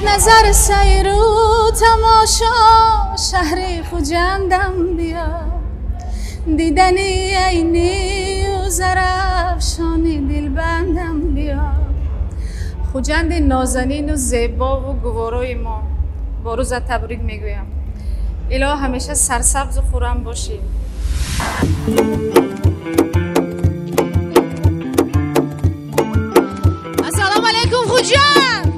نظر سیر و تماشا شهر خوجندم بیا دیدنی عینی و زرفشانی دلبندم بیا خوجند نازنین و زیبا و گوارای ما با روز تبریک میگویم الهی همیشه سرسبز و خرم باشی. السلام علیکم خوجند.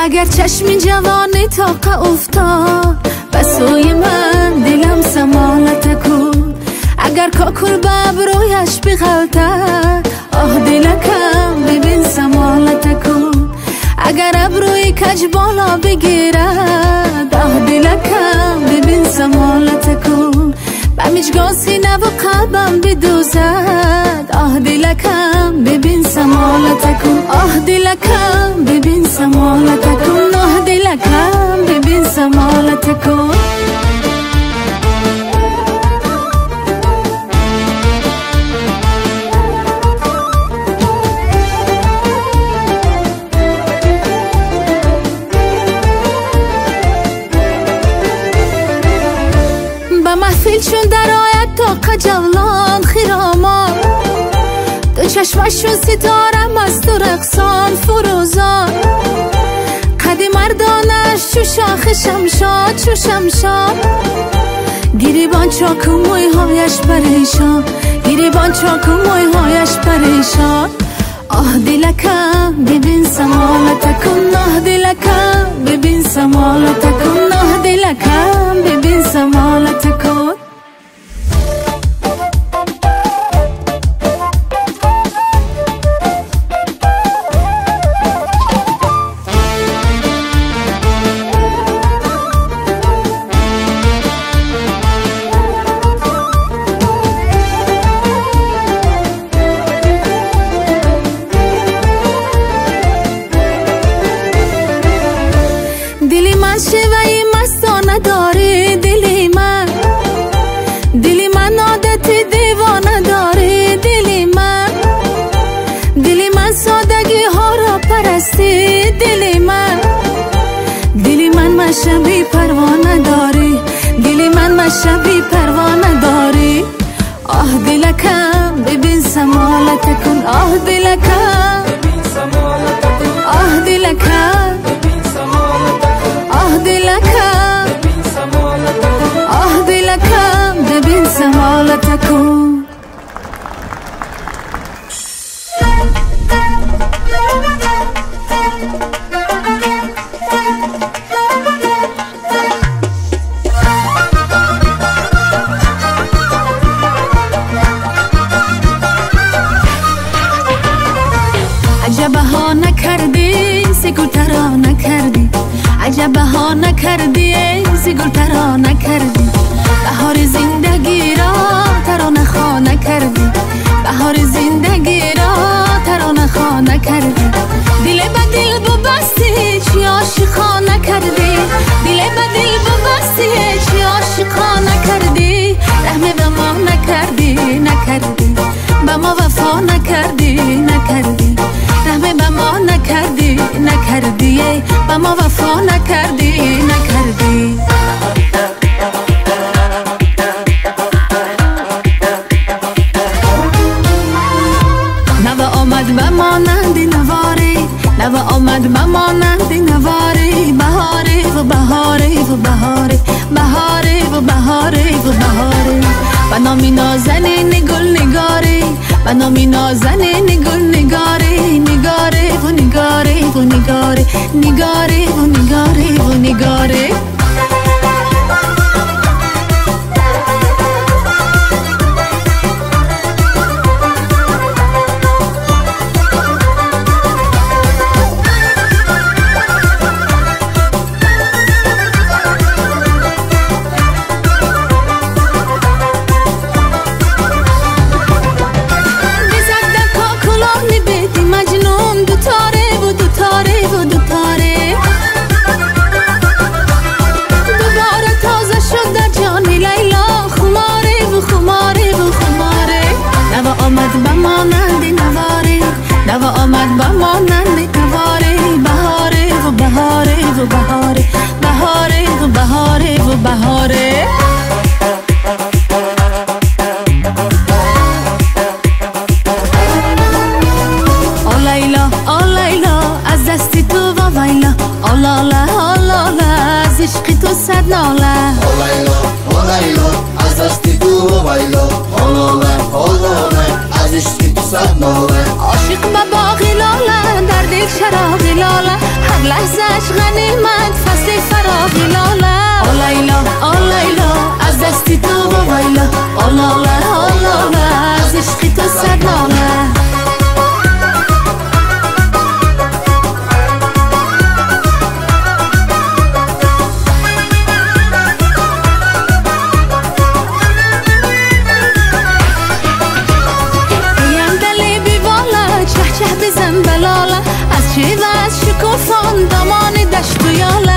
اگر چشمی جوانی تاقه افتاد به سوی من دلم سمالت کن اگر کاکل به ابرویش بغلطد آه دلکم ببین سمالت کن اگر ابروی کج بالا بگیرد آه دلکم ببین سمالت کن به مجگاه سینه و قلبم بدوزد آه دلکم ببین سمالت کن آه دلکم ببین سمالت کن آه دلکم ببین سمالت کن به محفل چون در آید تا جولان خیرامان دو چشمشون ستاره مست و رقصان فروزان قد مردانش چو شاخ شمشاد چو شمشاد گریبان چاک و موی هایش پریشان گریبان چاک و موی هایش پریشان آه دلکم ببین سمالت کن آه دلکم ببین سمالت کن آه دلکم ببین سمالت کن دلی من شیوهی مستانه داری دلی من عادت دیوانه داری دلی من سادگی ها را پرستی دلی من مشبی پروانه داری دلی من مشبی پروانه داری آه دلکم ببین سمالت کن آه دلکم آه دلکم آه دلکم آه دلکم ببین سمالت کن عجب ها نکردی سگل ترا نکردی عجب ها نکردی سگل ترا نکردی بهار زندگی را ترانه خوا نکردی بهار زندگی را ترانه خوا نکردی دل به دل ببستی چی عاشقا نکردی دل به دل ببستی چی عاشقا نکردی رحم به ما نکردی به ما وفا نکردی رحم به ما نکردی به ما وفا نکردی نوه آمد به مانند نواری نوه آمد به مانند نواری بهاری و بهاری و بهاری بهاری و بهاری و بهاری به نامی نازنین گل نگاری به نامی نازنین گل نگاری نگاری و نگاری و نگاری نگاری و نگاری و نگاری اومد با مانند بهاره بهاره و بهاره و بهاره بهاره و بهاره و بهاره از دستی تو و ویلا آلاله آلاله از عشقی تو صد ناله آلیلا از دستی تو و ویلا آلاله آلاله از عشقی تو صد ناله عاشق به باغی لاله در دل چراغی لاله هر لحظهش غنیمت فصل فراغی لاله آلیلا از دستی تو و ویلا آلاله آلاله از عشقی تو صد ناله از چی و از شکوفان دامان دشت و یاله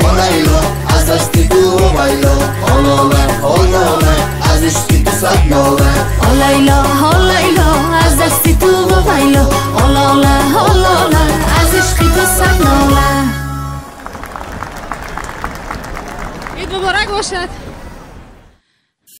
آلیلا از دستی تو و ویلا آلاله آلاله از عشقی تو صد ناله آلیلا از دستی تو و ویلا آلاله آلاله از عشقی تو صد ناله عید مبارک باشد.